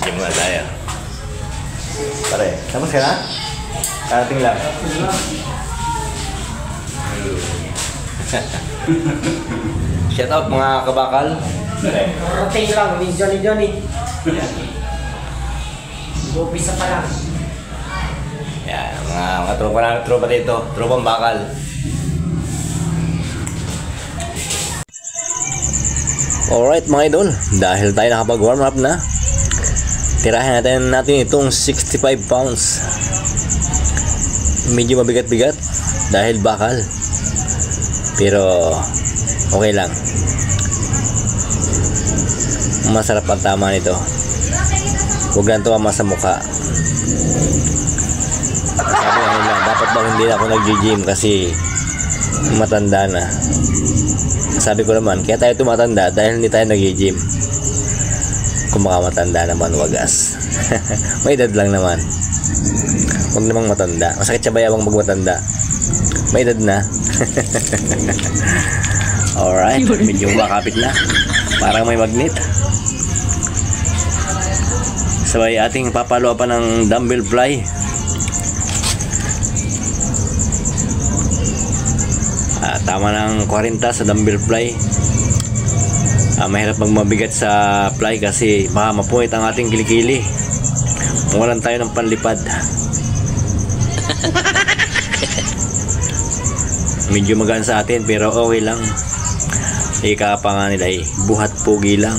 Gym muna tayo. Pare, tapos ka na? Karating lang. Shout out mga kabakal. Rotate lang, ni Johnny. Umpisa pa lang. Yan, mga tropa dito. Tropang bakal. Alright mga idol, dahil tayo nakapag-warm up na, tirahin natin itong 65 pounds. Medyo mabigat-bigat dahil bakal, pero okay lang. Masarap ang tama nito. Huwag lang tumama sa mukha. Sabi nga nila, dapat daw hindi ako nag-gym kasi matanda na. Sabi ko naman, kaya tayo tumatanda dahil hindi tayo nag-gym. Kung baka matanda naman, wagas. May edad lang naman. Huwag namang matanda. Masakit siya bayawang magmatanda. May edad na. Alright, medyo makapit na. Parang may magnet. Sabay ating papalo pa ng dumbbell fly. Tama ng 40 sa dumbbell fly. Mahirap magmabigat sa fly kasi baka mapuwit ang ating kilikili. Walan tayo ng panlipad. Medyo magaan sa atin pero okay lang. Ika pa nga nila buhat pugi lang.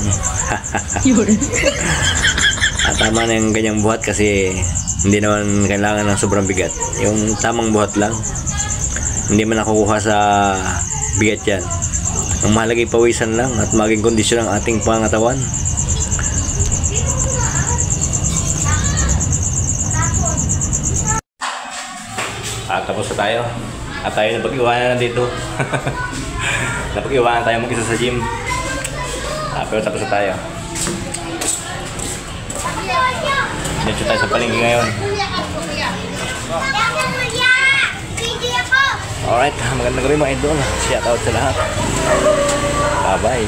At tama na yung ganyang buhat kasi hindi naman kailangan ng sobrang bigat. Yung tamang buhat lang. Hindi man nakukuha sa bigat yan. Ang mahalaga pawisan lang at maging kondisyon ang ating pangatawan. Tapos na tayo. At tayo napag-iwanan na dito. Napag-iwanan tayo mag-isa sa gym. Pero tapos na tayo. Dito tayo sa palengke ngayon. Alright, magandang gabi mga idol. Shout out sa lahat. Bye bye.